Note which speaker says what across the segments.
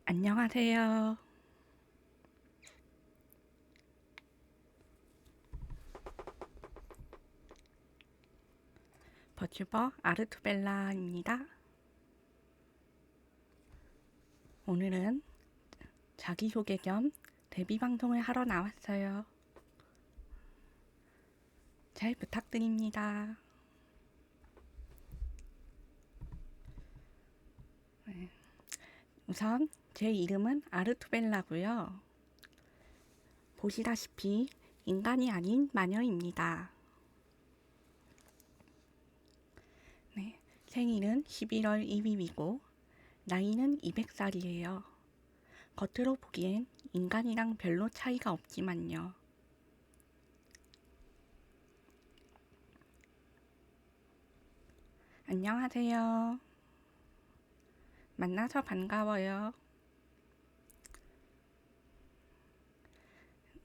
Speaker 1: 안녕하세요. 버튜버 아르투벨라입니다. 오늘은 자기소개 겸 데뷔 방송을 하러 나왔어요. 잘 부탁드립니다. 우선 제 이름은 아르투벨라고요. 보시다시피 인간이 아닌 마녀입니다. 네, 생일은 11월 2일이고 나이는 200살이에요. 겉으로 보기엔 인간이랑 별로 차이가 없지만요. 안녕하세요. 만나서 반가워요.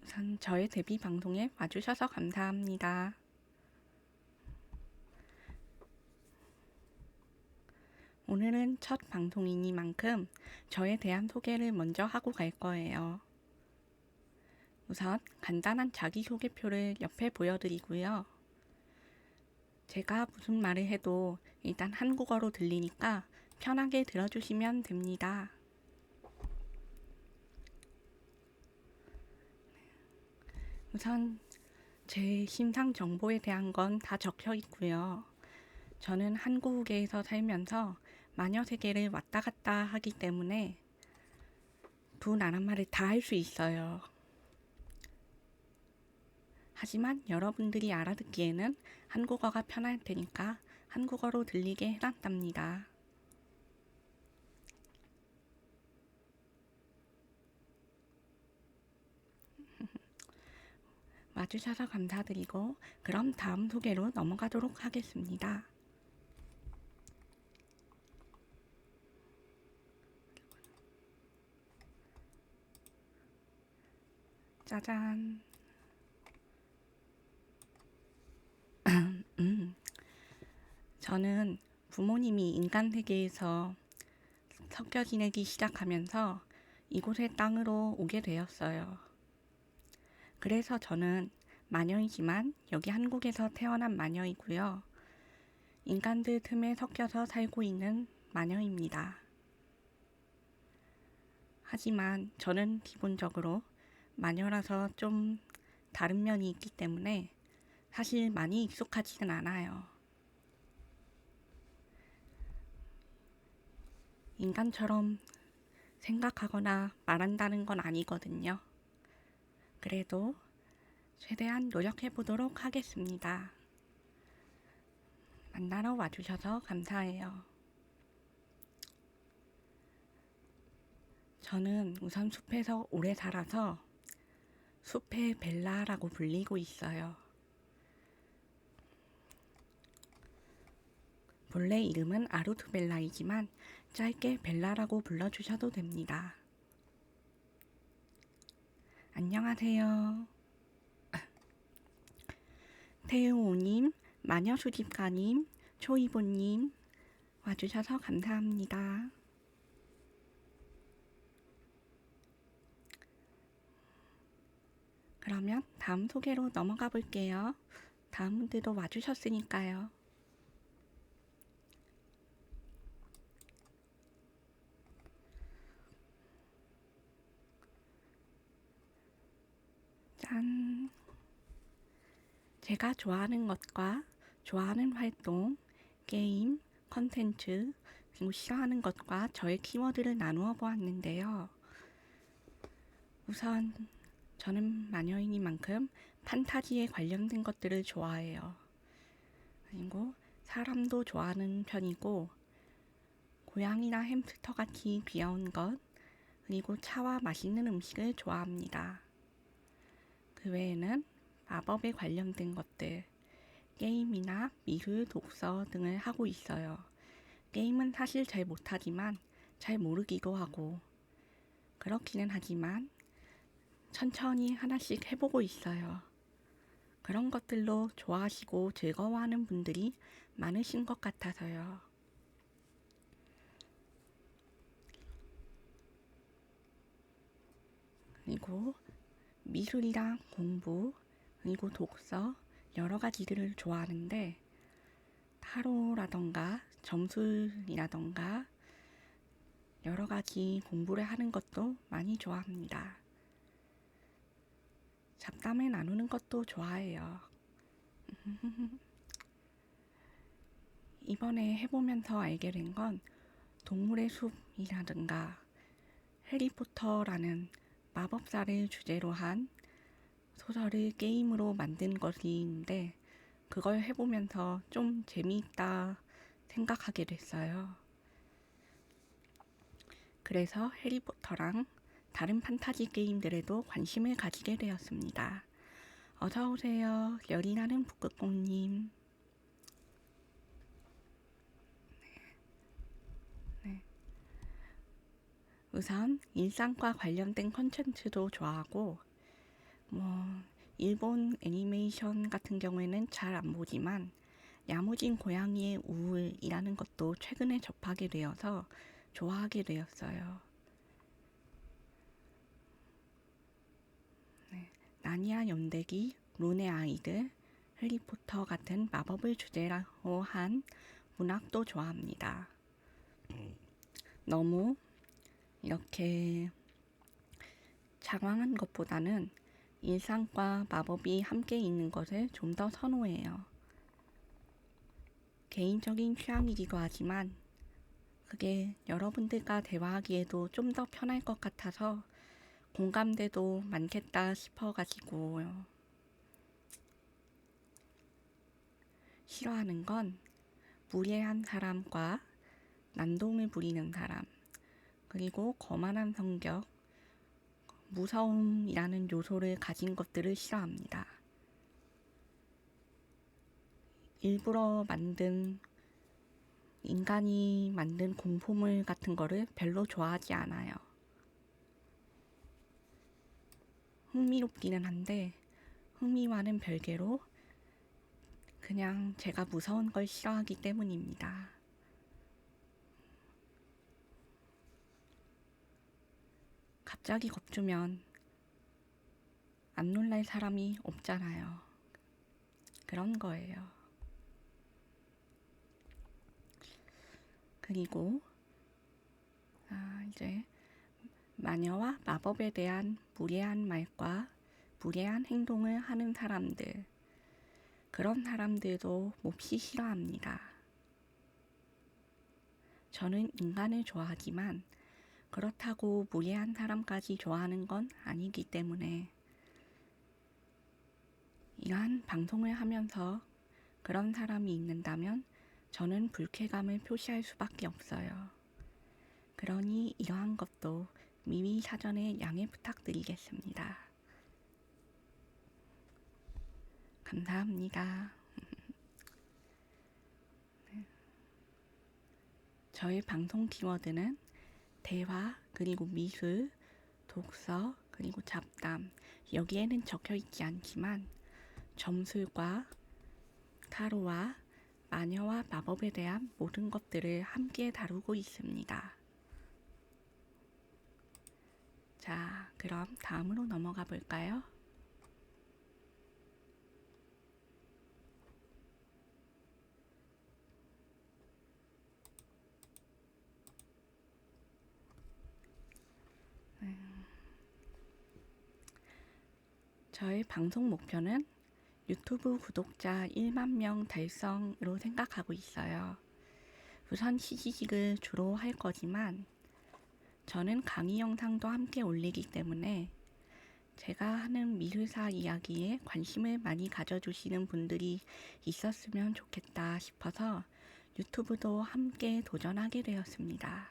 Speaker 1: 우선 저의 데뷔 방송에 와주셔서 감사합니다. 오늘은 첫 방송이니만큼 저에 대한 소개를 먼저 하고 갈 거예요. 우선 간단한 자기소개표를 옆에 보여드리고요. 제가 무슨 말을 해도 일단 한국어로 들리니까 편하게 들어주시면 됩니다. 우선 제 신상 정보에 대한 건 다 적혀 있고요. 저는 한국에서 살면서 마녀 세계를 왔다 갔다 하기 때문에 두 나라 말을 다 할 수 있어요. 하지만 여러분들이 알아듣기에는 한국어가 편할 테니까 한국어로 들리게 해놨답니다. 와주셔서 감사드리고 그럼 다음 소개로 넘어가도록 하겠습니다. 짜잔. 저는 부모님이 인간 세계에서 섞여 지내기 시작하면서 이곳의 땅으로 오게 되었어요. 그래서 저는 마녀이지만 여기 한국에서 태어난 마녀이고요. 인간들 틈에 섞여서 살고 있는 마녀입니다. 하지만 저는 기본적으로 마녀라서 좀 다른 면이 있기 때문에 사실 많이 익숙하지는 않아요. 인간처럼 생각하거나 말한다는 건 아니거든요. 그래도 최대한 노력해 보도록 하겠습니다. 만나러 와주셔서 감사해요. 저는 우선 숲에서 오래 살아서 숲의 벨라라고 불리고 있어요. 본래 이름은 아루투벨라이지만 짧게 벨라라고 불러주셔도 됩니다. 안녕하세요. 태우오님, 마녀수집가님, 초이보님 와주셔서 감사합니다. 그러면 다음 소개로 넘어가 볼게요. 다음 분들도 와주셨으니까요. 짠! 제가 좋아하는 것과 좋아하는 활동, 게임, 컨텐츠, 그리고 싫어하는 것과 저의 키워드를 나누어 보았는데요. 우선 저는 마녀이니만큼 판타지에 관련된 것들을 좋아해요. 그리고 사람도 좋아하는 편이고 고양이나 햄스터 같이 귀여운 것, 그리고 차와 맛있는 음식을 좋아합니다. 그 외에는 마법에 관련된 것들, 게임이나 미술, 독서 등을 하고 있어요. 게임은 사실 잘 못하지만 잘 모르기도 하고 그렇기는 하지만 천천히 하나씩 해보고 있어요. 그런 것들로 좋아하시고 즐거워하는 분들이 많으신 것 같아서요. 그리고 미술이랑 공부, 그리고 독서 여러 가지들을 좋아하는데 타로라던가 점술이라던가 여러 가지 공부를 하는 것도 많이 좋아합니다. 잡담을 나누는 것도 좋아해요. 이번에 해보면서 알게 된 건 동물의 숲이라든가 해리포터라는 마법사를 주제로 한 소설을 게임으로 만든 것인데 그걸 해보면서 좀 재미있다 생각하게 됐어요. 그래서 해리포터랑 다른 판타지 게임들에도 관심을 가지게 되었습니다. 어서오세요. 열이 나는 북극곰님. 네. 우선 일상과 관련된 컨텐츠도 좋아하고 일본 애니메이션 같은 경우에는 잘 안 보지만 야무진 고양이의 우울이라는 것도 최근에 접하게 되어서 좋아하게 되었어요. 네. 나니아 연대기, 룬의 아이들, 해리포터 같은 마법을 주제로 한 문학도 좋아합니다. 너무 이렇게 장황한 것보다는 일상과 마법이 함께 있는 것을 좀 더 선호해요. 개인적인 취향이기도 하지만 그게 여러분들과 대화하기에도 좀 더 편할 것 같아서 공감대도 많겠다 싶어가지고요. 싫어하는 건 무례한 사람과 난동을 부리는 사람, 그리고 거만한 성격, 무서움이라는 요소를 가진 것들을 싫어합니다. 일부러 만든 인간이 만든 공포물 같은 거를 별로 좋아하지 않아요. 흥미롭기는 한데 흥미와는 별개로 그냥 제가 무서운 걸 싫어하기 때문입니다. 갑자기 겁주면 안 놀랄 사람이 없잖아요. 그런 거예요. 그리고 이제 마녀와 마법에 대한 무례한 말과 무례한 행동을 하는 사람들, 그런 사람들도 몹시 싫어합니다. 저는 인간을 좋아하지만 그렇다고 무례한 사람까지 좋아하는 건 아니기 때문에 이러한 방송을 하면서 그런 사람이 있는다면 저는 불쾌감을 표시할 수밖에 없어요. 그러니 이러한 것도 미리 사전에 양해 부탁드리겠습니다. 감사합니다. 저의 방송 키워드는 대화, 그리고 미술, 독서, 그리고 잡담, 여기에는 적혀 있지 않지만 점술과 타로와 마녀와 마법에 대한 모든 것들을 함께 다루고 있습니다. 자, 그럼 다음으로 넘어가 볼까요? 저의 방송 목표는 유튜브 구독자 1만 명 달성으로 생각하고 있어요. 우선 시식을 주로 할 거지만 저는 강의 영상도 함께 올리기 때문에 제가 하는 미술사 이야기에 관심을 많이 가져주시는 분들이 있었으면 좋겠다 싶어서 유튜브도 함께 도전하게 되었습니다.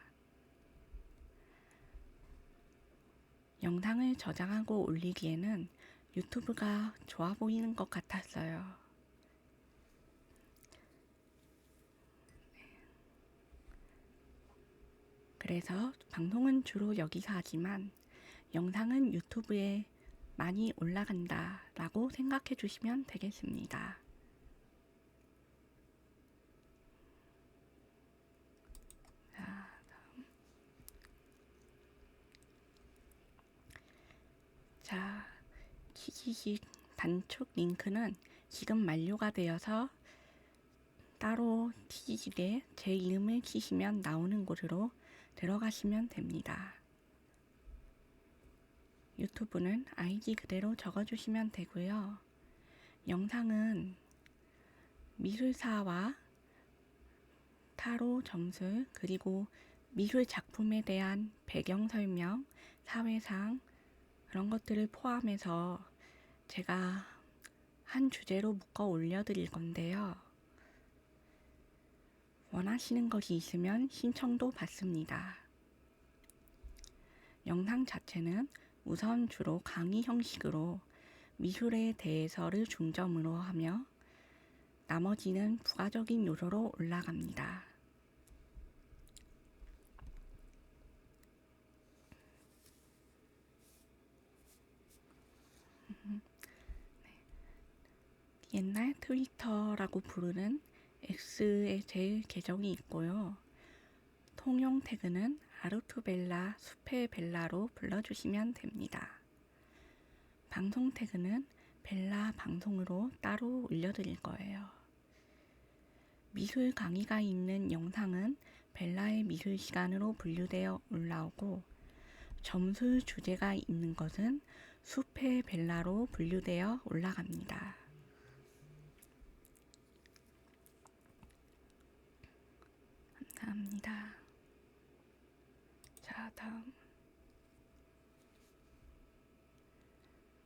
Speaker 1: 영상을 저장하고 올리기에는 유튜브가 좋아 보이는 것 같았어요. 그래서 방송은 주로 여기서 하지만 영상은 유튜브에 많이 올라간다 라고 생각해 주시면 되겠습니다. 자, 키키키 단축 링크는 지금 만료가 되어서 따로 키키기에 제 이름을 키시면 나오는 곳으로 들어가시면 됩니다. 유튜브는 아이디 그대로 적어주시면 되고요. 영상은 미술사와 타로 점술 그리고 미술 작품에 대한 배경 설명, 사회상 그런 것들을 포함해서 제가 한 주제로 묶어 올려드릴 건데요. 원하시는 것이 있으면 신청도 받습니다. 영상 자체는 우선 주로 강의 형식으로 미술에 대해서를 중점으로 하며 나머지는 부가적인 요소로 올라갑니다. 옛날 트위터라고 부르는 X의 제 계정이 있고요. 통용 태그는 아르투벨라 숲의 벨라로 불러주시면 됩니다. 방송 태그는 벨라 방송으로 따로 올려드릴 거예요. 미술 강의가 있는 영상은 벨라의 미술 시간으로 분류되어 올라오고 점술 주제가 있는 것은 숲의 벨라로 분류되어 올라갑니다. 감사합니다. 자, 다음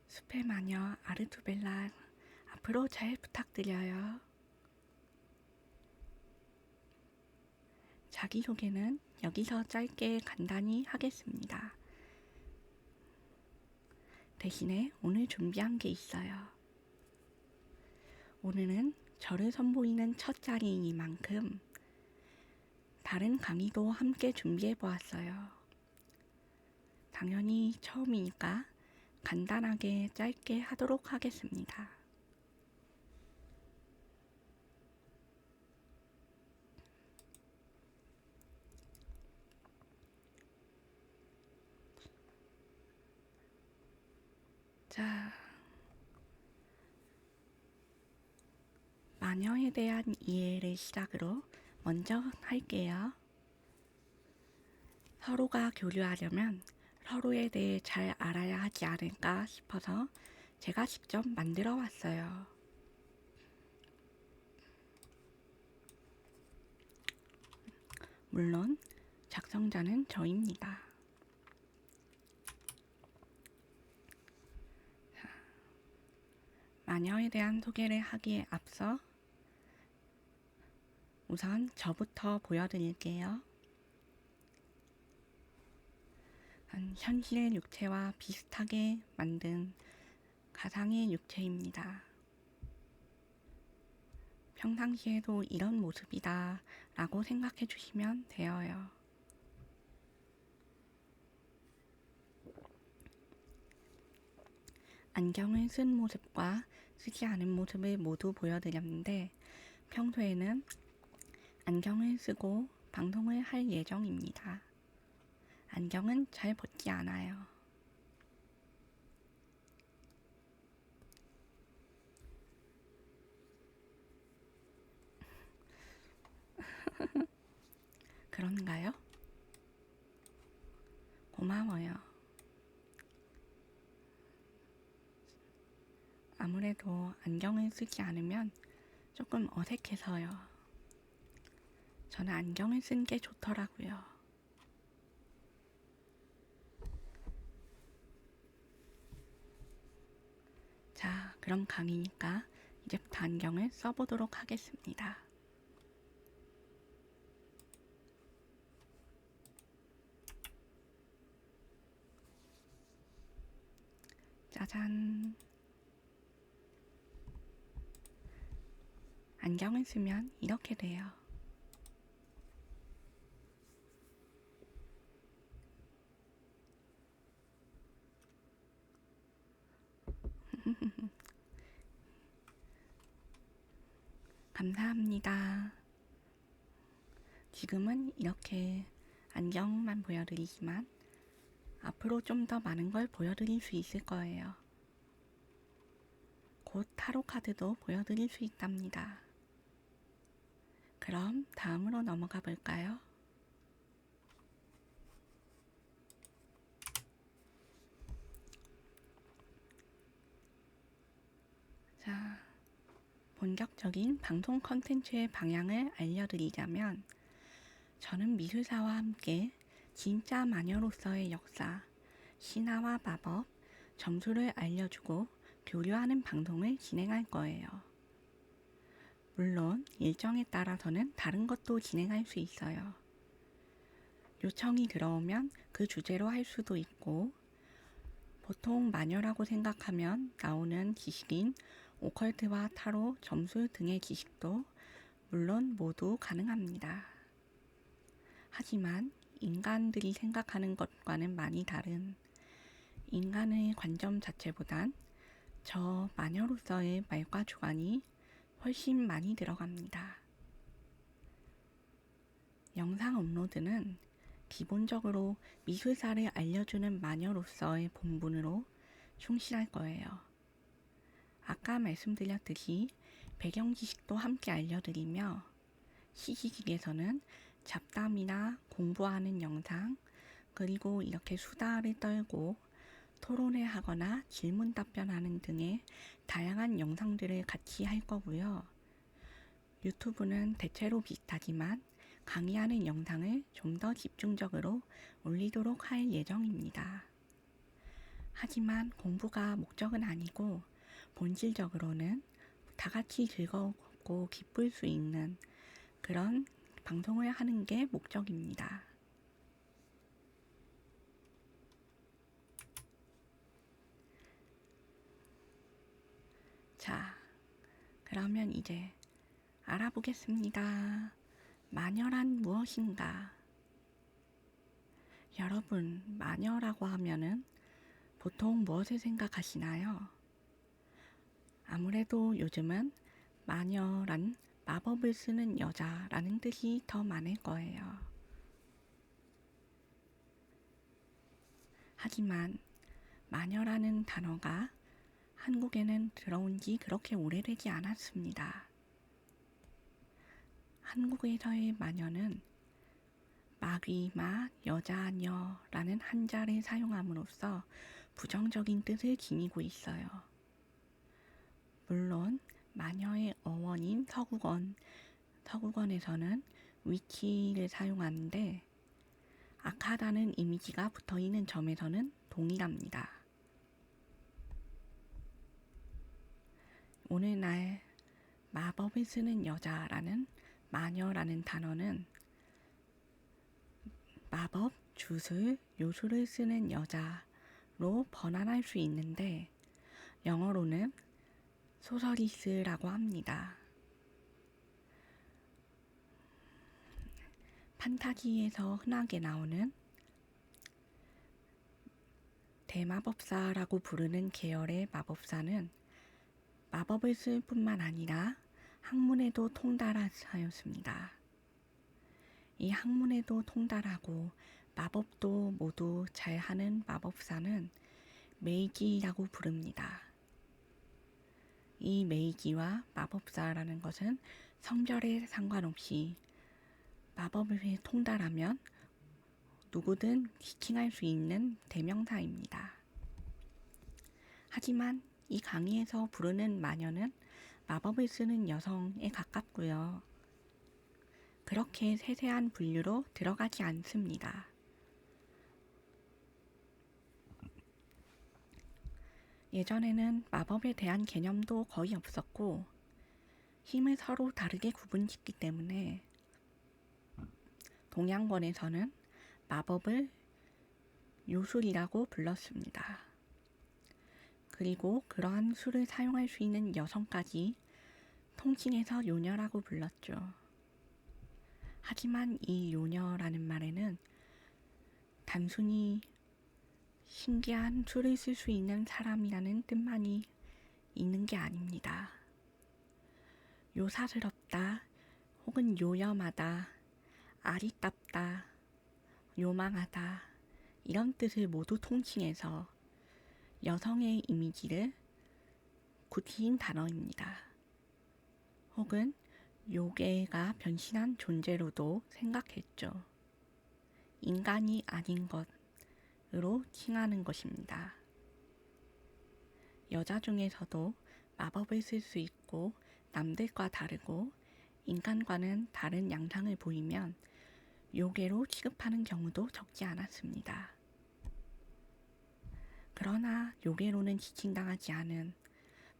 Speaker 1: 숲의 마녀 아르투벨라 앞으로 잘 부탁드려요. 자기소개는 여기서 짧게 간단히 하겠습니다. 대신에 오늘 준비한 게 있어요. 오늘은 저를 선보이는 첫 자리이니만큼 다른 강의도 함께 준비해 보았어요. 당연히 처음이니까 간단하게 짧게 하도록 하겠습니다. 자, 마녀에 대한 이해를 시작으로 먼저 할게요. 서로가 교류하려면 서로에 대해 잘 알아야 하지 않을까 싶어서 제가 직접 만들어 왔어요. 물론 작성자는 저입니다. 마녀에 대한 소개를 하기에 앞서 우선 저부터 보여드릴게요. 현실의 육체와 비슷하게 만든 가상의 육체입니다. 평상시에도 이런 모습이다 라고 생각해 주시면 되어요. 안경을 쓴 모습과 쓰지 않은 모습을 모두 보여드렸는데 평소에는 안경을 쓰고 방송을 할 예정입니다. 안경은 잘 벗지 않아요. 그런가요? 고마워요. 아무래도 안경을 쓰지 않으면 조금 어색해서요. 저는 안경을 쓴 게 좋더라고요. 자, 그럼 강의니까 이제부터 안경을 써보도록 하겠습니다. 짜잔. 안경을 쓰면 이렇게 돼요. 감사합니다. 지금은 이렇게 안경만 보여드리지만 앞으로 좀 더 많은 걸 보여드릴 수 있을 거예요. 곧 타로 카드도 보여드릴 수 있답니다. 그럼 다음으로 넘어가 볼까요? 자, 본격적인 방송 컨텐츠의 방향을 알려드리자면, 저는 미술사와 함께 진짜 마녀로서의 역사, 신화와 마법, 점수를 알려주고 교류하는 방송을 진행할 거예요. 물론 일정에 따라서는 다른 것도 진행할 수 있어요. 요청이 들어오면 그 주제로 할 수도 있고, 보통 마녀라고 생각하면 나오는 지식인 오컬트와 타로, 점수 등의 지식도 물론 모두 가능합니다. 하지만 인간들이 생각하는 것과는 많이 다른 인간의 관점 자체보단 저 마녀로서의 말과 주관이 훨씬 많이 들어갑니다. 영상 업로드는 기본적으로 미술사를 알려주는 마녀로서의 본분으로 충실할 거예요. 아까 말씀드렸듯이 배경 지식도 함께 알려드리며, 시기직에서는 잡담이나 공부하는 영상, 그리고 이렇게 수다를 떨고 토론을 하거나 질문 답변하는 등의 다양한 영상들을 같이 할 거고요. 유튜브는 대체로 비슷하지만 강의하는 영상을 좀 더 집중적으로 올리도록 할 예정입니다. 하지만 공부가 목적은 아니고 본질적으로는 다 같이 즐겁고 기쁠 수 있는 그런 방송을 하는 게 목적입니다. 자, 그러면 이제 알아보겠습니다. 마녀란 무엇인가? 여러분, 마녀라고 하면은 보통 무엇을 생각하시나요? 아무래도 요즘은 마녀란 마법을 쓰는 여자라는 뜻이 더 많을 거예요. 하지만 마녀라는 단어가 한국에는 들어온 지 그렇게 오래되지 않았습니다. 한국에서의 마녀는 마귀마 여자녀라는 한자를 사용함으로써 부정적인 뜻을 지니고 있어요. 물론 마녀의 어원인 서구권에서는 위치를 사용하는데 악하다는 이미지가 붙어있는 점에서는 동일합니다. 오늘날 마법을 쓰는 여자라는 마녀라는 단어는 마법, 주술, 요술을 쓰는 여자로 번안할 수 있는데, 영어로는 소서리스라고 합니다. 판타지에서 흔하게 나오는 대마법사라고 부르는 계열의 마법사는 마법을 쓸 뿐만 아니라 학문에도 통달하였습니다. 이 학문에도 통달하고 마법도 모두 잘하는 마법사는 메이지라고 부릅니다. 이 메이지와 마법사라는 것은 성별에 상관없이 마법을 통달하면 누구든 지칭할 수 있는 대명사입니다. 하지만 이 강의에서 부르는 마녀는 마법을 쓰는 여성에 가깝고요. 그렇게 세세한 분류로 들어가지 않습니다. 예전에는 마법에 대한 개념도 거의 없었고, 힘을 서로 다르게 구분짓기 때문에 동양권에서는 마법을 요술이라고 불렀습니다. 그리고 그러한 술을 사용할 수 있는 여성까지 통칭해서 요녀라고 불렀죠. 하지만 이 요녀라는 말에는 단순히 신기한 술을 쓸 수 있는 사람이라는 뜻만이 있는 게 아닙니다. 요사스럽다, 혹은 요염하다, 아리답다, 요망하다, 이런 뜻을 모두 통칭해서 여성의 이미지를 구티인 단어입니다. 혹은 요괴가 변신한 존재로도 생각했죠. 인간이 아닌 것으로 칭하는 것입니다. 여자 중에서도 마법을 쓸 수 있고 남들과 다르고 인간과는 다른 양상을 보이면 요괴로 취급하는 경우도 적지 않았습니다. 그러나 요괴로는 지칭당하지 않은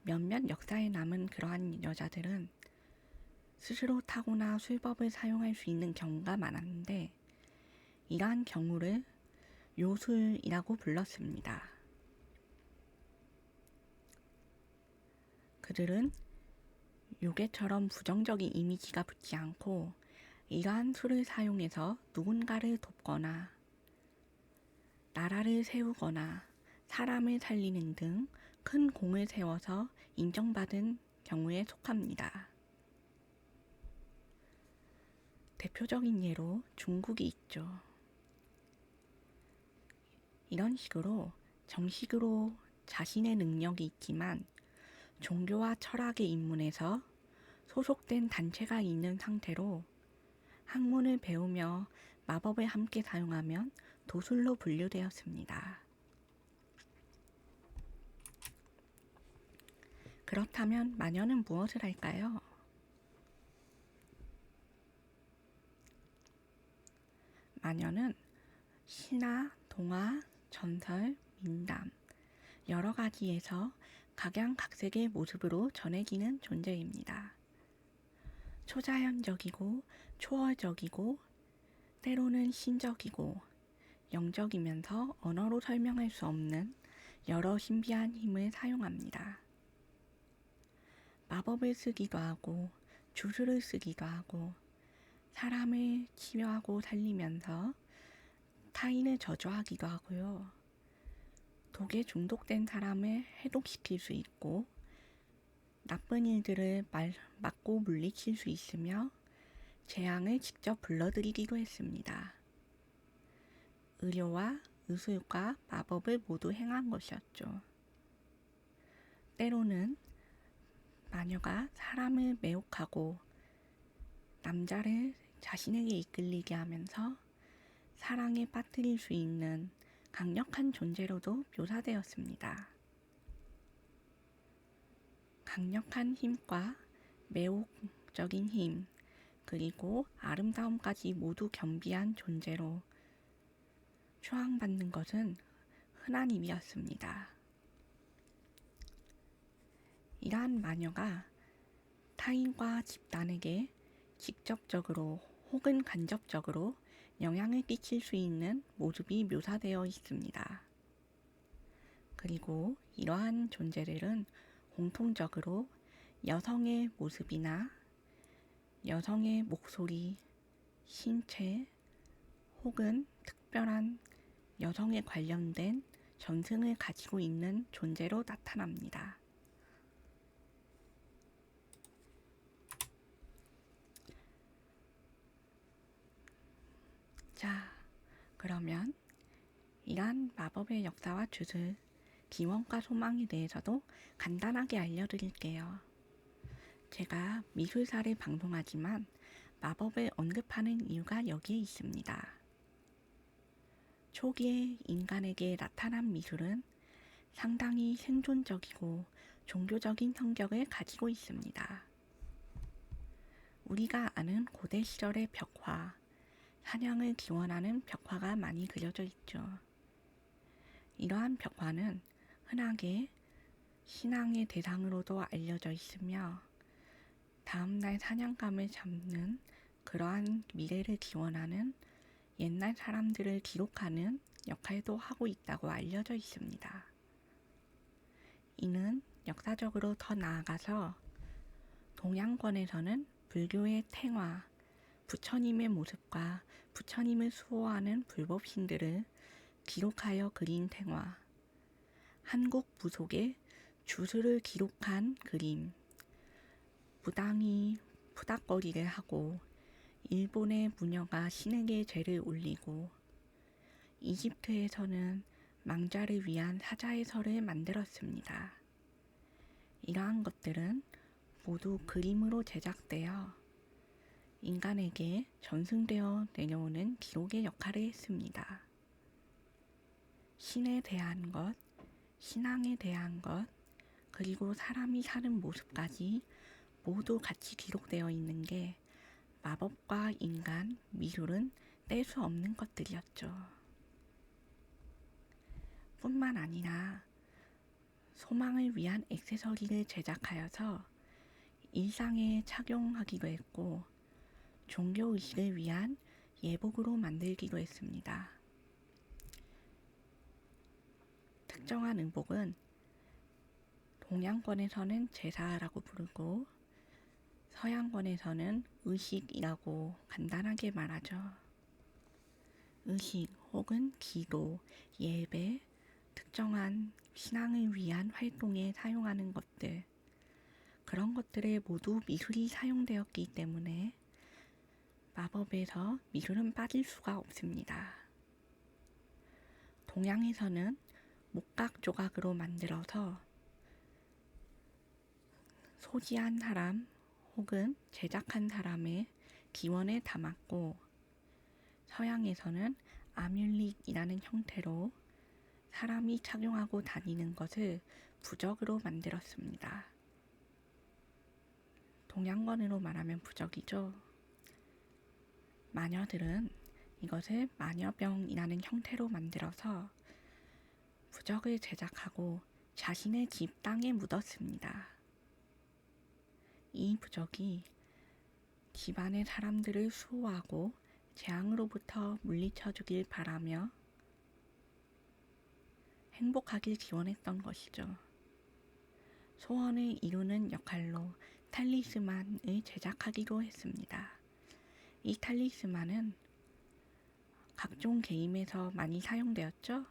Speaker 1: 몇몇 역사에 남은 그러한 여자들은 스스로 타고나 술법을 사용할 수 있는 경우가 많았는데 이러한 경우를 요술이라고 불렀습니다. 그들은 요괴처럼 부정적인 이미지가 붙지 않고 이러한 술을 사용해서 누군가를 돕거나 나라를 세우거나 사람을 살리는 등 큰 공을 세워서 인정받은 경우에 속합니다. 대표적인 예로 중국이 있죠. 이런 식으로 정식으로 자신의 능력이 있지만 종교와 철학의 입문에서 소속된 단체가 있는 상태로 학문을 배우며 마법을 함께 사용하면 도술로 분류되었습니다. 그렇다면 마녀는 무엇을 할까요? 마녀는 신화, 동화, 전설, 민담 여러 가지에서 각양각색의 모습으로 전해지는 존재입니다. 초자연적이고 초월적이고 때로는 신적이고 영적이면서 언어로 설명할 수 없는 여러 신비한 힘을 사용합니다. 마법을 쓰기도 하고 주술을 쓰기도 하고 사람을 치료하고 살리면서 타인을 저주하기도 하고요. 독에 중독된 사람을 해독시킬 수 있고 나쁜 일들을 막고 물리칠 수 있으며 재앙을 직접 불러들이기도 했습니다. 의료와 의술과 마법을 모두 행한 것이었죠. 때로는 마녀가 사람을 매혹하고 남자를 자신에게 이끌리게 하면서 사랑에 빠뜨릴 수 있는 강력한 존재로도 묘사되었습니다. 강력한 힘과 매혹적인 힘, 그리고 아름다움까지 모두 겸비한 존재로 추앙받는 것은 흔한 일이었습니다. 이러한 마녀가 타인과 집단에게 직접적으로 혹은 간접적으로 영향을 끼칠 수 있는 모습이 묘사되어 있습니다. 그리고 이러한 존재들은 공통적으로 여성의 모습이나 여성의 목소리, 신체 혹은 특별한 여성에 관련된 전승을 가지고 있는 존재로 나타납니다. 자, 그러면 이러한 마법의 역사와 주술, 기원과 소망에 대해서도 간단하게 알려드릴게요. 제가 미술사를 방송하지만 마법을 언급하는 이유가 여기에 있습니다. 초기에 인간에게 나타난 미술은 상당히 생존적이고 종교적인 성격을 가지고 있습니다. 우리가 아는 고대 시절의 벽화, 사냥을 기원하는 벽화가 많이 그려져 있죠. 이러한 벽화는 흔하게 신앙의 대상으로도 알려져 있으며 다음날 사냥감을 잡는 그러한 미래를 기원하는 옛날 사람들을 기록하는 역할도 하고 있다고 알려져 있습니다. 이는 역사적으로 더 나아가서 동양권에서는 불교의 탱화, 부처님의 모습과 부처님을 수호하는 불법신들을 기록하여 그린 탱화, 한국 무속의 주술을 기록한 그림, 무당이 푸닥거리를 하고 일본의 무녀가 신에게 죄를 올리고 이집트에서는 망자를 위한 사자의 설을 만들었습니다. 이러한 것들은 모두 그림으로 제작되어 인간에게 전승되어 내려오는 기록의 역할을 했습니다. 신에 대한 것, 신앙에 대한 것, 그리고 사람이 사는 모습까지 모두 같이 기록되어 있는 게 마법과 인간, 미술은 뗄 수 없는 것들이었죠. 뿐만 아니라 소망을 위한 액세서리를 제작하여서 일상에 착용하기도 했고 종교의식을 위한 예복으로 만들기도 했습니다. 특정한 의복은 동양권에서는 제사라고 부르고 서양권에서는 의식이라고 간단하게 말하죠. 의식 혹은 기도, 예배, 특정한 신앙을 위한 활동에 사용하는 것들, 그런 것들에 모두 미술이 사용되었기 때문에 마법에서 미술은 빠질 수가 없습니다. 동양에서는 목각 조각으로 만들어서 소지한 사람 혹은 제작한 사람의 기원에 담았고, 서양에서는 아뮬릿이라는 형태로 사람이 착용하고 다니는 것을 부적으로 만들었습니다. 동양권으로 말하면 부적이죠. 마녀들은 이것을 마녀병이라는 형태로 만들어서 부적을 제작하고 자신의 집 땅에 묻었습니다. 이 부적이 집안의 사람들을 수호하고 재앙으로부터 물리쳐 주길 바라며 행복하길 기원했던 것이죠. 소원을 이루는 역할로 탈리스만을 제작하기도 했습니다. 이 탈리스만은 각종 게임에서 많이 사용되었죠.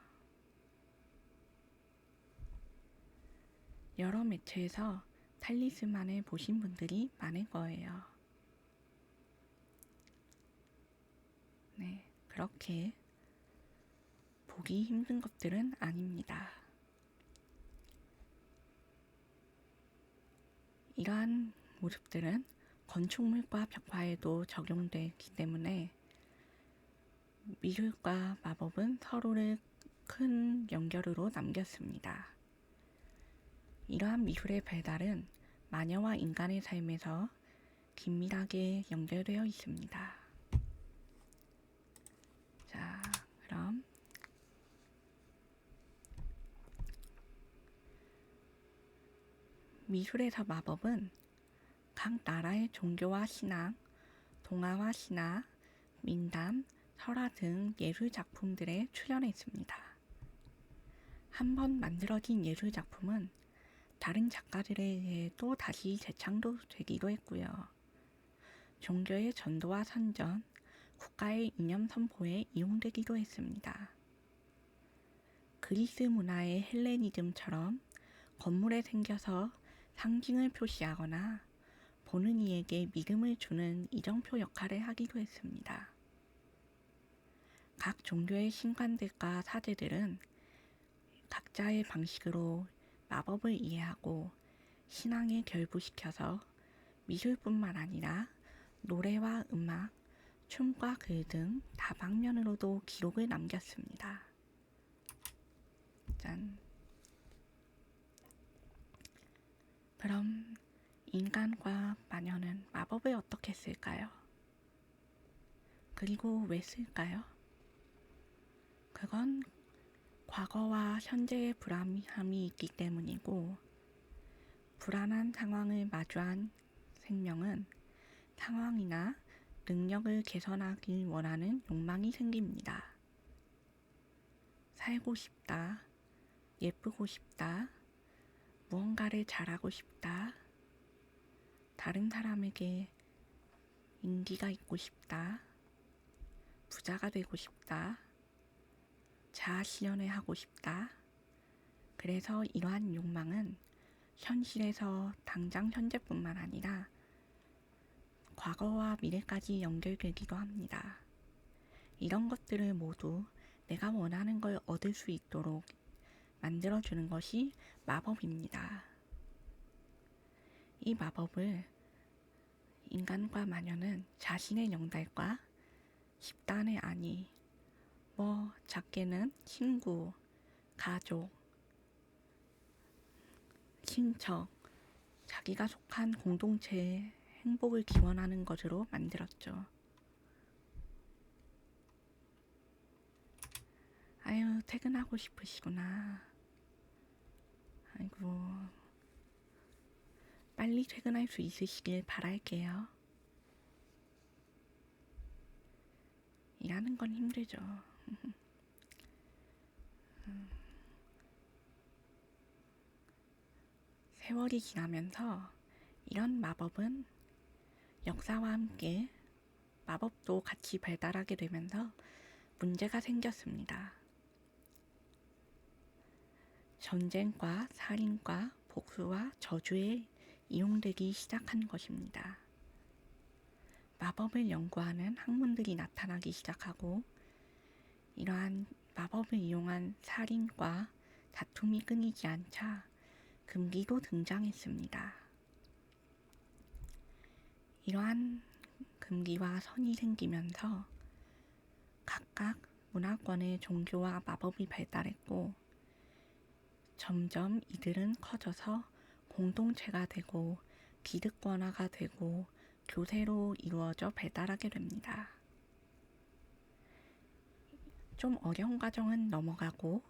Speaker 1: 여러 매체에서 탈리스만을 보신 분들이 많을 거예요. 네, 그렇게 보기 힘든 것들은 아닙니다. 이러한 모습들은 건축물과 벽화에도 적용되기 때문에 미술과 마법은 서로를 큰 연결으로 남겼습니다. 이러한 미술의 발달은 마녀와 인간의 삶에서 긴밀하게 연결되어 있습니다. 자, 그럼 미술에서 마법은 각 나라의 종교와 신앙, 동화와 신화, 민담, 설화 등 예술 작품들에 출연했습니다. 한번 만들어진 예술 작품은 다른 작가들에 의해 또 다시 재창조되기도 했고요. 종교의 전도와 선전, 국가의 이념 선포에 이용되기도 했습니다. 그리스 문화의 헬레니즘처럼 건물에 생겨서 상징을 표시하거나 보는 이에게 믿음을 주는 이정표 역할을 하기도 했습니다. 각 종교의 신관들과 사제들은 각자의 방식으로 마법을 이해하고 신앙에 결부시켜서 미술뿐만 아니라 노래와 음악, 춤과 글 등 다방면으로도 기록을 남겼습니다. 짠. 그럼 인간과 마녀는 마법을 어떻게 쓸까요? 그리고 왜 쓸까요? 그건 과거와 현재의 불안함이 있기 때문이고, 불안한 상황을 마주한 생명은 상황이나 능력을 개선하길 원하는 욕망이 생깁니다. 살고 싶다, 예쁘고 싶다, 무언가를 잘하고 싶다, 다른 사람에게 인기가 있고 싶다, 부자가 되고 싶다, 자아실현을 하고 싶다. 그래서 이러한 욕망은 현실에서 당장 현재뿐만 아니라 과거와 미래까지 연결되기도 합니다. 이런 것들을 모두 내가 원하는 걸 얻을 수 있도록 만들어주는 것이 마법입니다. 이 마법을 인간과 마녀는 자신의 영달과 집단의 아니, 작게는 친구, 가족, 친척, 자기가 속한 공동체의 행복을 기원하는 것으로 만들었죠. 아유, 퇴근하고 싶으시구나. 아이고, 빨리 퇴근할 수 있으시길 바랄게요. 일하는 건 힘들죠. 세월이 지나면서 이런 마법은 역사와 함께 마법도 같이 발달하게 되면서 문제가 생겼습니다. 전쟁과 살인과 복수와 저주에 이용되기 시작한 것입니다. 마법을 연구하는 학문들이 나타나기 시작하고 이러한 마법을 이용한 살인과 다툼이 끊이지 않자 금기도 등장했습니다. 이러한 금기와 선이 생기면서 각각 문화권의 종교와 마법이 발달했고 점점 이들은 커져서 공동체가 되고 기득권화가 되고 교세로 이루어져 발달하게 됩니다. 좀 어려운 과정은 넘어가고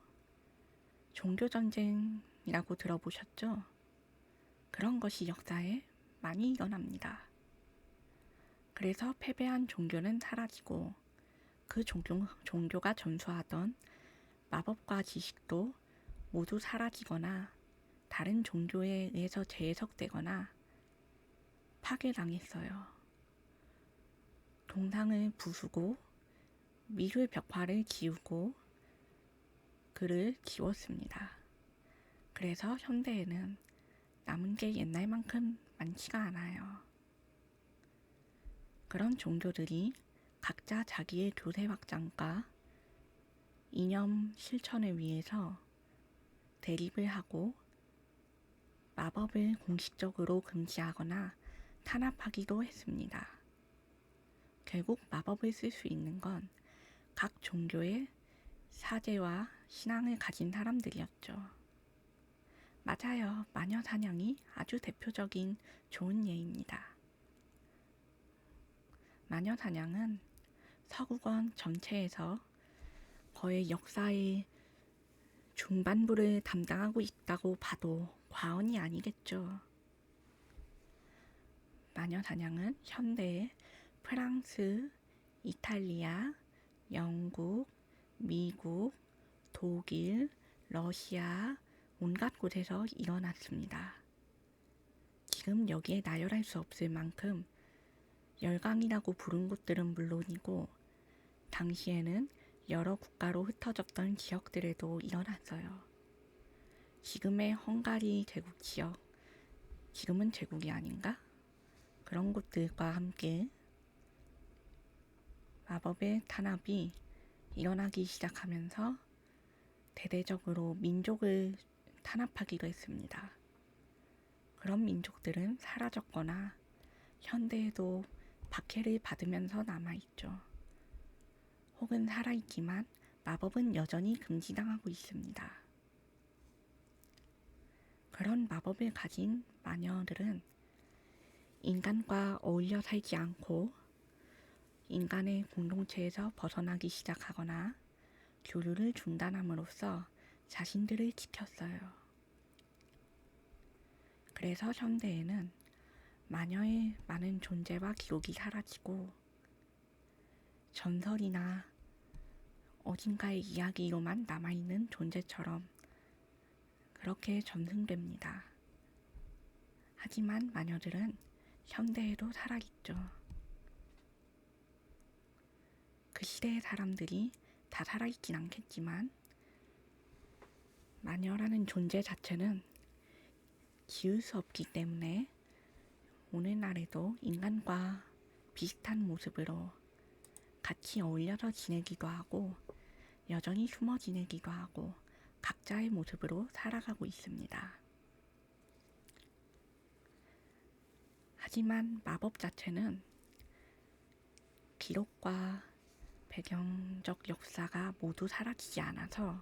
Speaker 1: 종교전쟁이라고 들어보셨죠? 그런 것이 역사에 많이 일어납니다. 그래서 패배한 종교는 사라지고 그 종교가 전수하던 마법과 지식도 모두 사라지거나 다른 종교에 의해서 재해석되거나 파괴당했어요. 동상을 부수고 미술 벽화를 지우고 글을 지웠습니다. 그래서 현대에는 남은 게 옛날만큼 많지가 않아요. 그런 종교들이 각자 자기의 교세 확장과 이념 실천을 위해서 대립을 하고 마법을 공식적으로 금지하거나 탄압하기도 했습니다. 결국 마법을 쓸 수 있는 건 각 종교의 사제와 신앙을 가진 사람들이었죠. 맞아요. 마녀 사냥이 아주 대표적인 좋은 예입니다. 마녀 사냥은 서구권 전체에서 거의 역사의 중반부를 담당하고 있다고 봐도 과언이 아니겠죠. 마녀 사냥은 현대에 프랑스, 이탈리아, 영국, 미국, 독일, 러시아 온갖 곳에서 일어났습니다. 지금 여기에 나열할 수 없을 만큼 열강이라고 부른 곳들은 물론이고 당시에는 여러 국가로 흩어졌던 지역들에도 일어났어요. 지금의 헝가리 제국 지역, 지금은 제국이 아닌가? 그런 곳들과 함께 마법의 탄압이 일어나기 시작하면서 대대적으로 민족을 탄압하기도 했습니다. 그런 민족들은 사라졌거나 현대에도 박해를 받으면서 남아있죠. 혹은 살아있지만 마법은 여전히 금지당하고 있습니다. 그런 마법을 가진 마녀들은 인간과 어울려 살지 않고 인간의 공동체에서 벗어나기 시작하거나 교류를 중단함으로써 자신들을 지켰어요. 그래서 현대에는 마녀의 많은 존재와 기록이 사라지고 전설이나 어딘가의 이야기로만 남아있는 존재처럼 그렇게 전승됩니다. 하지만 마녀들은 현대에도 살아있죠. 그 시대의 사람들이 다 살아있진 않겠지만 마녀라는 존재 자체는 지울 수 없기 때문에 오늘날에도 인간과 비슷한 모습으로 같이 어울려서 지내기도 하고 여전히 숨어 지내기도 하고 각자의 모습으로 살아가고 있습니다. 하지만 마법 자체는 기록과 배경적 역사가 모두 사라지지 않아서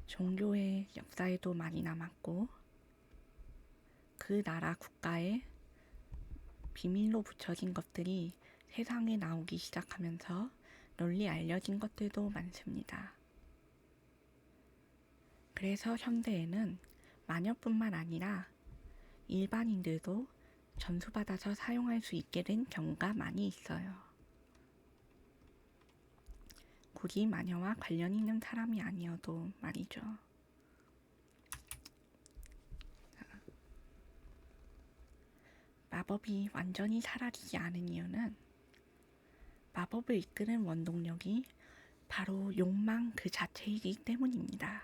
Speaker 1: 종교의 역사에도 많이 남았고 그 나라 국가에 비밀로 붙여진 것들이 세상에 나오기 시작하면서 널리 알려진 것들도 많습니다. 그래서 현대에는 마녀뿐만 아니라 일반인들도 전수받아서 사용할 수 있게 된 경우가 많이 있어요. 굳이 마녀와 관련 있는 사람이 아니어도 말이죠. 마법이 완전히 사라지지 않은 이유는 마법을 이끄는 원동력이 바로 욕망 그 자체이기 때문입니다.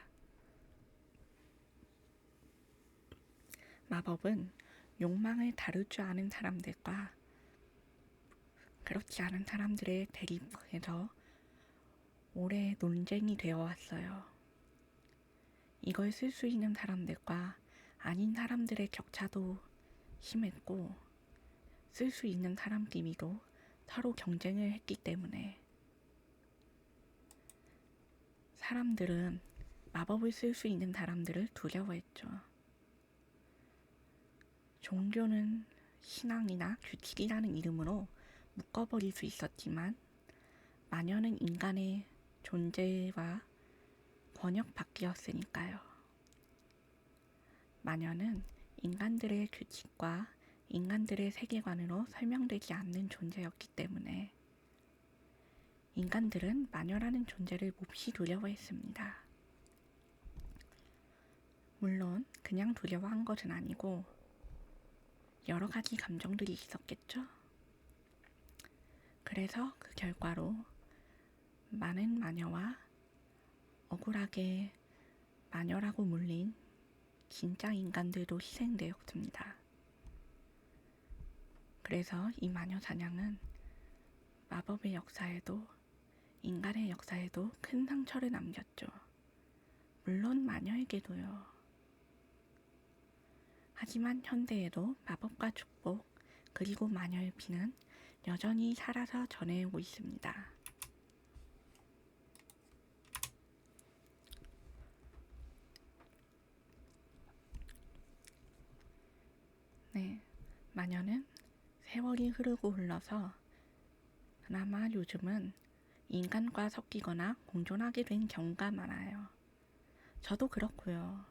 Speaker 1: 마법은 욕망을 다룰 줄 아는 사람들과 그렇지 않은 사람들의 대립에서 오래 논쟁이 되어 왔어요. 이걸 쓸 수 있는 사람들과 아닌 사람들의 격차도 심했고 쓸 수 있는 사람끼리도 서로 경쟁을 했기 때문에 사람들은 마법을 쓸 수 있는 사람들을 두려워했죠. 종교는 신앙이나 규칙이라는 이름으로 묶어버릴 수 있었지만 마녀는 인간의 존재와 번역바뀌었으니까요. 마녀는 인간들의 규칙과 인간들의 세계관으로 설명되지 않는 존재였기 때문에 인간들은 마녀라는 존재를 몹시 두려워했습니다. 물론 그냥 두려워한 것은 아니고 여러 가지 감정들이 있었겠죠. 그래서 그 결과로 많은 마녀와 억울하게 마녀라고 물린 진짜 인간들도 희생되었습니다. 그래서 이 마녀 사냥은 마법의 역사에도 인간의 역사에도 큰 상처를 남겼죠. 물론 마녀에게도요. 하지만 현대에도 마법과 축복 그리고 마녀의 피는 여전히 살아서 전해오고 있습니다. 네, 마녀는 세월이 흐르고 흘러서 그나마 요즘은 인간과 섞이거나 공존하게 된 경우가 많아요. 저도 그렇고요.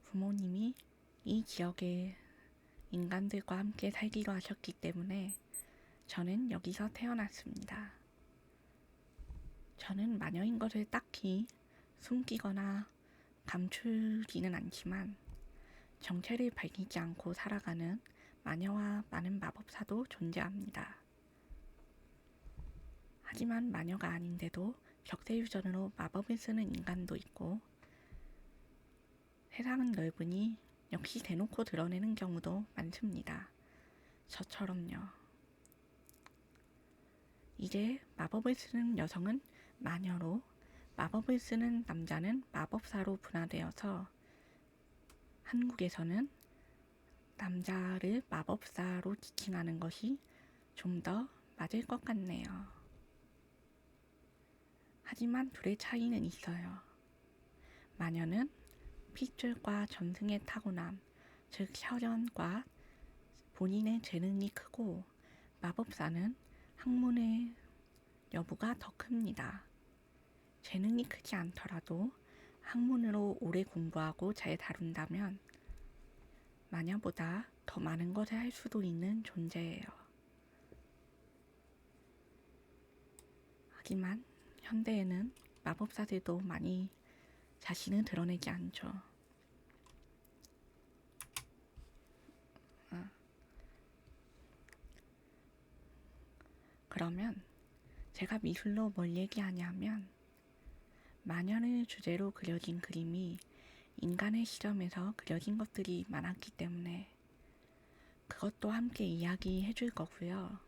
Speaker 1: 부모님이 이 지역의 인간들과 함께 살기로 하셨기 때문에 저는 여기서 태어났습니다. 저는 마녀인 것을 딱히 숨기거나 감추지는 않지만 정체를 밝히지 않고 살아가는 마녀와 많은 마법사도 존재합니다. 하지만 마녀가 아닌데도 격세유전으로 마법을 쓰는 인간도 있고 세상은 넓으니 역시 대놓고 드러내는 경우도 많습니다. 저처럼요. 이제 마법을 쓰는 여성은 마녀로 마법을 쓰는 남자는 마법사로 분화되어서 한국에서는 남자를 마법사로 지칭하는 것이 좀 더 맞을 것 같네요. 하지만 둘의 차이는 있어요. 마녀는 핏줄과 전승의 타고남, 즉 혈연과 본인의 재능이 크고 마법사는 학문의 여부가 더 큽니다. 재능이 크지 않더라도 학문으로 오래 공부하고 잘 다룬다면 마녀보다 더 많은 것을 할 수도 있는 존재예요. 하지만 현대에는 마법사들도 많이 자신을 드러내지 않죠. 그러면 제가 미술로 뭘 얘기하냐면 마녀를 주제로 그려진 그림이 인간의 시점에서 그려진 것들이 많았기 때문에 그것도 함께 이야기해 줄 거고요.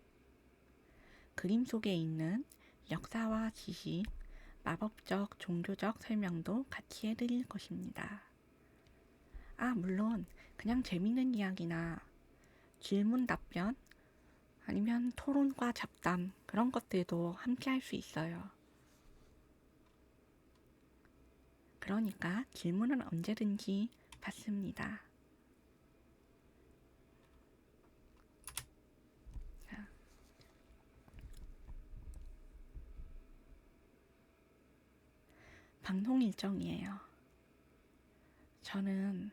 Speaker 1: 그림 속에 있는 역사와 지식, 마법적, 종교적 설명도 같이 해드릴 것입니다. 물론 그냥 재밌는 이야기나 질문 답변 아니면 토론과 잡담 그런 것들도 함께 할 수 있어요. 그러니까 질문은 언제든지 받습니다. 자, 방송 일정이에요. 저는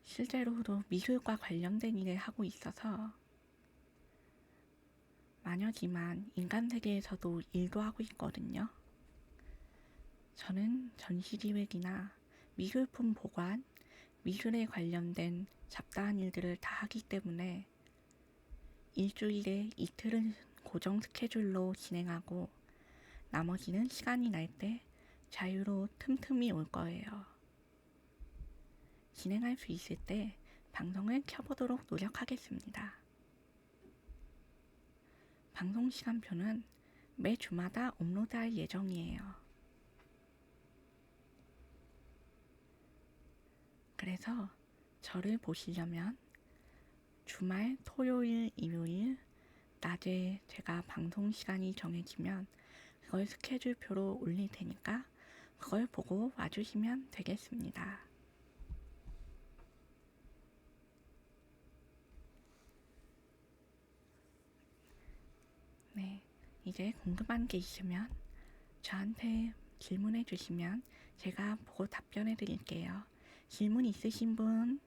Speaker 1: 실제로도 미술과 관련된 일을 하고 있어서 마녀지만 인간 세계에서도 일도 하고 있거든요. 저는 전시기획이나 미술품 보관, 미술에 관련된 잡다한 일들을 다 하기 때문에 일주일에 이틀은 고정 스케줄로 진행하고 나머지는 시간이 날 때 자유로 틈틈이 올 거예요. 진행할 수 있을 때 방송을 켜보도록 노력하겠습니다. 방송 시간표는 매 주마다 업로드할 예정이에요. 그래서 저를 보시려면 주말 토요일, 일요일 낮에 제가 방송 시간이 정해지면 그걸 스케줄표로 올릴 테니까 그걸 보고 와주시면 되겠습니다. 네, 이제 궁금한 게 있으면 저한테 질문해 주시면 제가 보고 답변해 드릴게요. 질문 있으신 분?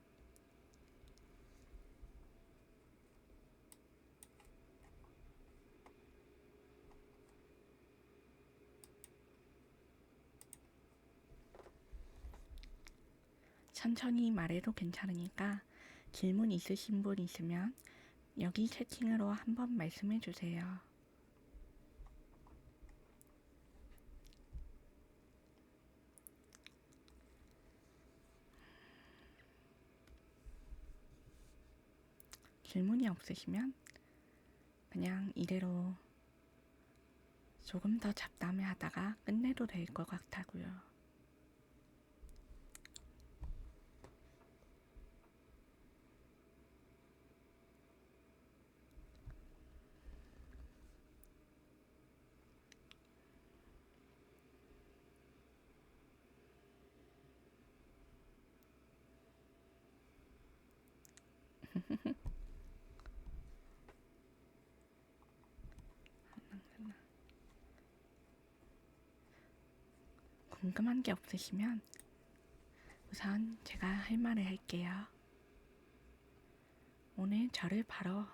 Speaker 1: 천천히 말해도 괜찮으니까 질문 있으신 분 있으면 여기 채팅으로 한번 말씀해 주세요. 질문이 없으시면 그냥 이대로 조금 더 잡담을 하다가 끝내도 될 것 같다고요. 궁금한 게 없으시면 우선 제가 할 말을 할게요. 오늘 저를 바로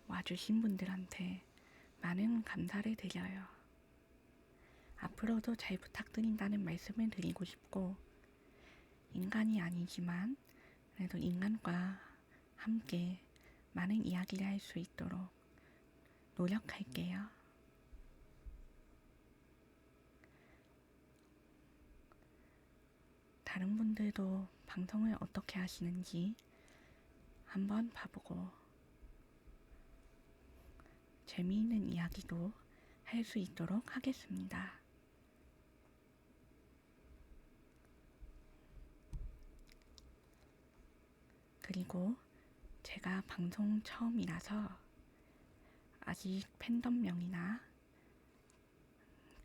Speaker 1: 와주신 분들한테 많은 감사를 드려요. 앞으로도 잘 부탁드린다는 말씀을 드리고 싶고, 인간이 아니지만 그래도 인간과 함께 많은 이야기를 할 수 있도록 노력할게요. 다른 분들도 방송을 어떻게 하시는지 한번 봐보고 재미있는 이야기도 할 수 있도록 하겠습니다. 그리고 제가 방송 처음이라서 아직 팬덤명이나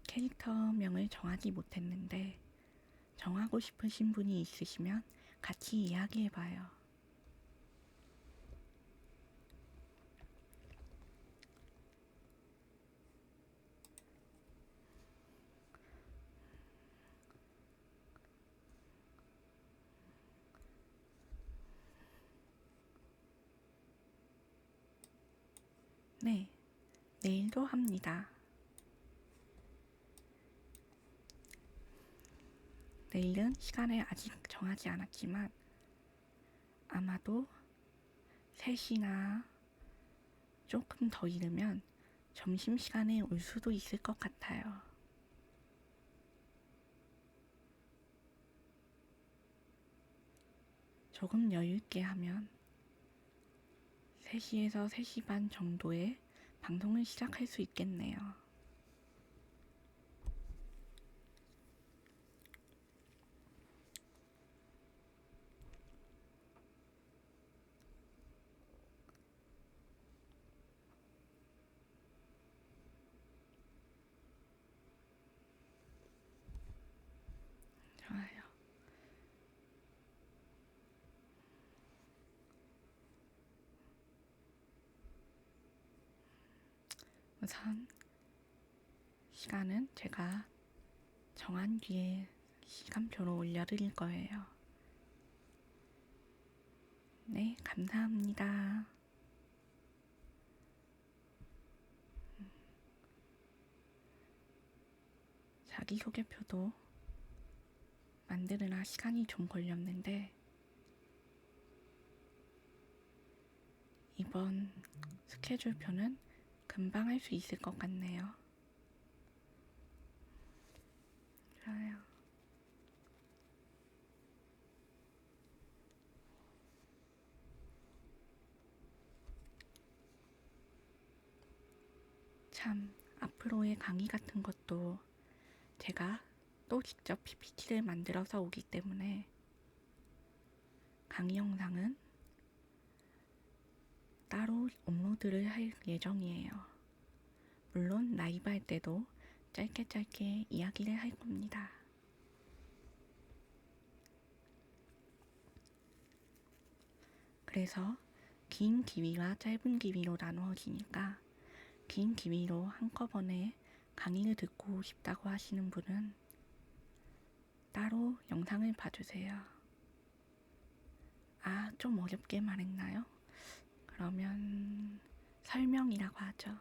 Speaker 1: 캐릭터명을 정하지 못했는데 정하고 싶으신 분이 있으시면 같이 이야기해봐요. 네, 내일도 합니다. 내일은 시간을 아직 정하지 않았지만 아마도 3시나 조금 더 이르면 점심시간에 올 수도 있을 것 같아요. 조금 여유있게 하면 3시에서 3시 반 정도에 방송을 시작할 수 있겠네요. 좋아요. 우선 시간은 제가 정한 뒤에 시간표로 올려드릴 거예요. 네, 감사합니다. 자기소개표도 만드느라 시간이 좀 걸렸는데 이번 스케줄표는 금방 할 수 있을 것 같네요. 좋아요. 참, 앞으로의 강의 같은 것도 제가 또 직접 PPT를 만들어서 오기 때문에 강의 영상은 따로 업로드를 할 예정이에요. 물론 라이브 할 때도 짧게 이야기를 할 겁니다. 그래서 긴 기위와 짧은 기위로 나누어지니까 긴 기위로 한꺼번에 강의를 듣고 싶다고 하시는 분은 따로 영상을 봐주세요. 아, 좀 어렵게 말했나요? 그러면 설명이라고 하죠.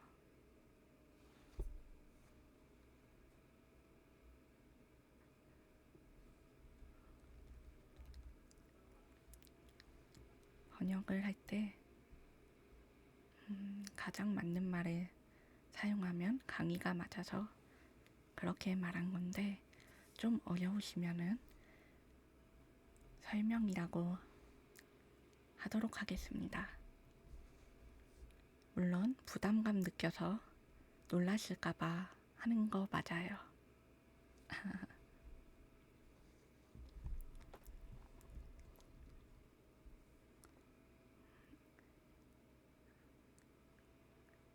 Speaker 1: 번역을 할 때 가장 맞는 말을 사용하면 강의가 맞아서 그렇게 말한 건데 좀 어려우시면은 설명이라고 하도록 하겠습니다. 물론 부담감 느껴서 놀라실까봐 하는 거 맞아요.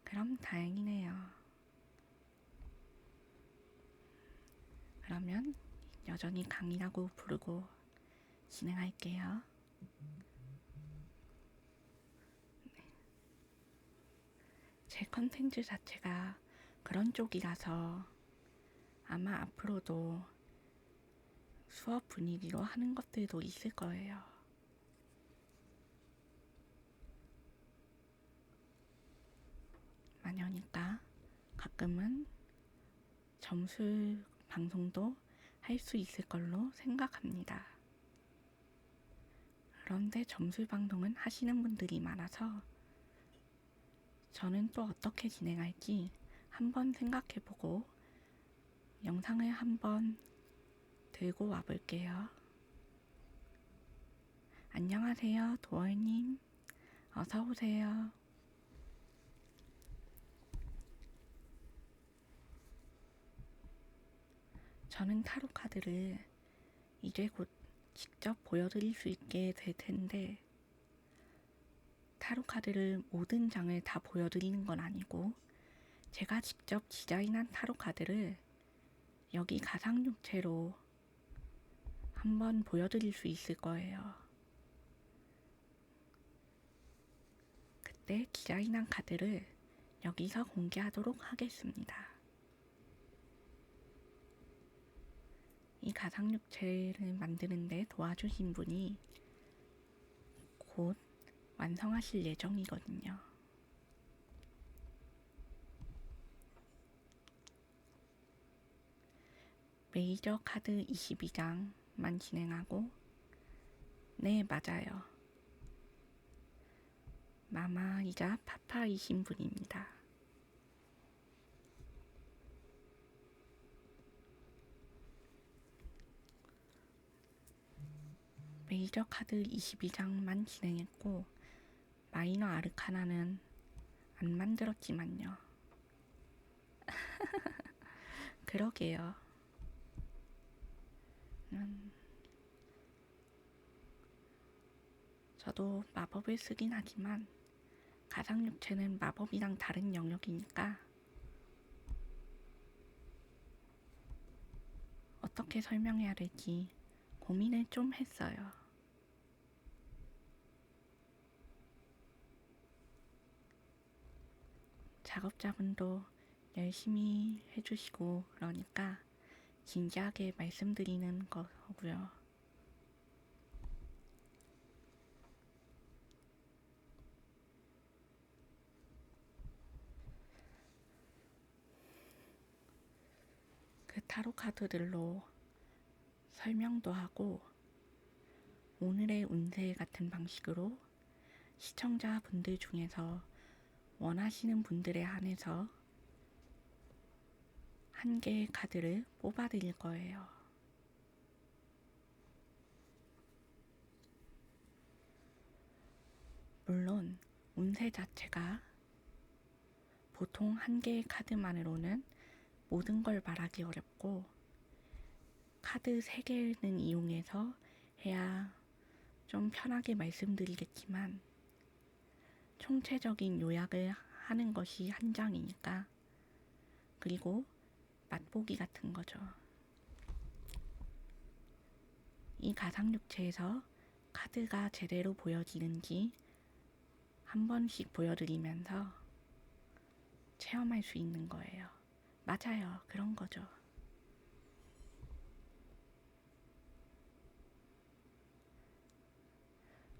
Speaker 1: 그럼 다행이네요. 그러면 여전히 강의라고 부르고 진행할게요. 제 컨텐츠 자체가 그런 쪽이라서 아마 앞으로도 수업 분위기로 하는 것들도 있을 거예요. 마녀니까 가끔은 점술 방송도 할 수 있을 걸로 생각합니다. 그런데 점술 방송은 하시는 분들이 많아서 저는 또 어떻게 진행할지 한번 생각해보고 영상을 한번 들고 와볼게요. 안녕하세요, 도월님. 어서오세요. 저는 타로 카드를 이제 곧 직접 보여드릴 수 있게 될 텐데 타로 카드를 모든 장을 다 보여드리는 건 아니고 제가 직접 디자인한 타로 카드를 여기 가상육체로 한번 보여드릴 수 있을 거예요. 그때 디자인한 카드를 여기서 공개하도록 하겠습니다. 이 가상육체를 만드는데 도와주신 분이 곧 완성하실 예정이거든요. 메이저 카드 22장만 진행하고 네, 맞아요. 마마이자 파파이신 분입니다. 메이저 카드 22장만 진행했고 마이너 아르카나는 안 만들었지만요. 그러게요. 저도 마법을 쓰긴 하지만 가상육체는 마법이랑 다른 영역이니까 어떻게 설명해야 될지 고민을 좀 했어요. 작업자분도 열심히 해주시고 그러니까 진지하게 말씀드리는 거고요. 그 타로 카드들로 설명도 하고 오늘의 운세 같은 방식으로 시청자분들 중에서 원하시는 분들에 한해서 한 개의 카드를 뽑아 드릴 거예요. 물론 운세 자체가 보통 한 개의 카드만으로는 모든 걸 말하기 어렵고 카드 3개는 이용해서 해야 좀 편하게 말씀드리겠지만 총체적인 요약을 하는 것이 한 장이니까 그리고 맛보기 같은 거죠. 이 가상육체에서 카드가 제대로 보여지는지 한 번씩 보여드리면서 체험할 수 있는 거예요. 맞아요. 그런 거죠.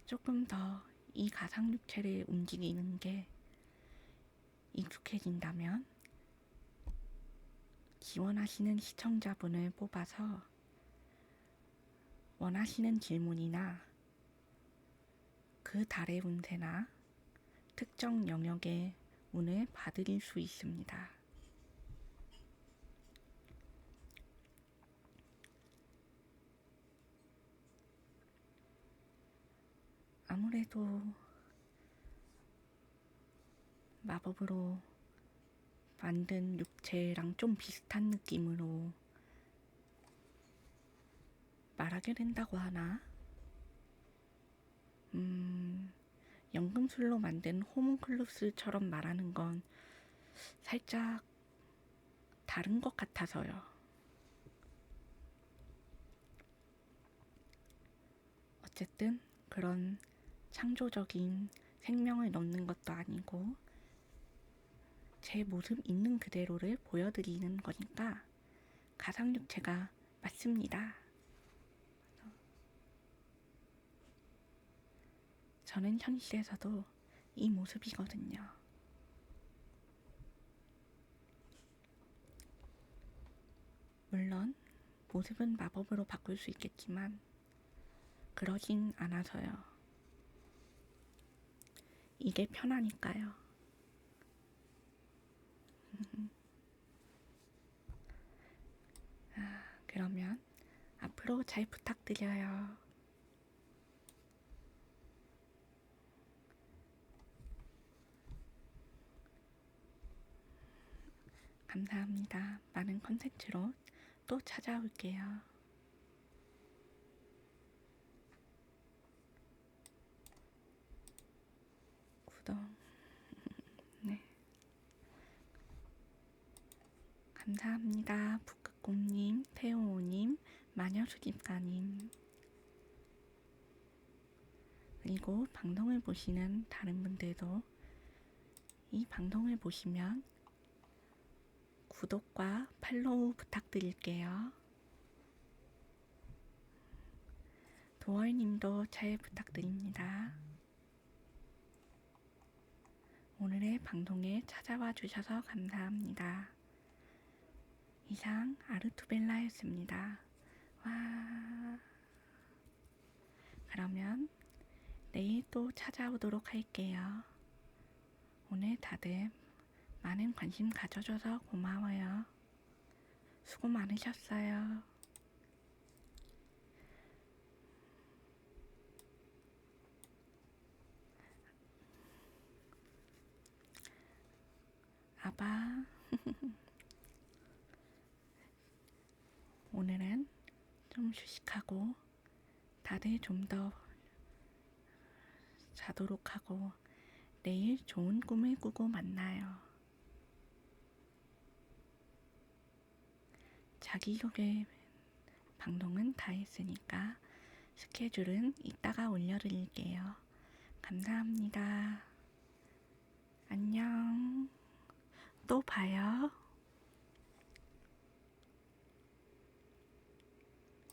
Speaker 1: 조금 더 이 가상육체를 움직이는 게 익숙해진다면 지원하시는 시청자분을 뽑아서 원하시는 질문이나 그 달의 운세나 특정 영역의 운을 봐드릴 수 있습니다. 아무래도 마법으로 만든 육체랑 좀 비슷한 느낌으로 말하게 된다고 하나? 연금술로 만든 호문클루스처럼 말하는 건 살짝 다른 것 같아서요. 어쨌든 그런 창조적인 생명을 넣는 것도 아니고 제 모습 있는 그대로를 보여드리는 거니까 가상육체가 맞습니다. 저는 현실에서도 이 모습이거든요. 물론 모습은 마법으로 바꿀 수 있겠지만 그러진 않아서요. 이게 편하니까요. 그러면 앞으로 잘 부탁드려요. 감사합니다. 많은 컨텐츠로 또 찾아올게요. 구독. 네. 감사합니다. 북극곰님, 태호님, 마녀수집가님. 그리고 방송을 보시는 다른 분들도 이 방송을 보시면 구독과 팔로우 부탁드릴게요. 도월님도 잘 부탁드립니다. 오늘의 방송에 찾아와 주셔서 감사합니다. 이상 아르투벨라였습니다. 와. 그러면 내일 또 찾아오도록 할게요. 오늘 다들 많은 관심 가져줘서 고마워요. 수고 많으셨어요. 봐. 오늘은 좀 휴식하고 다들 좀 더 자도록 하고 내일 좋은 꿈을 꾸고 만나요. 자기소개 방송은 다 했으니까 스케줄은 이따가 올려드릴게요. 감사합니다. 안녕. 또 봐요.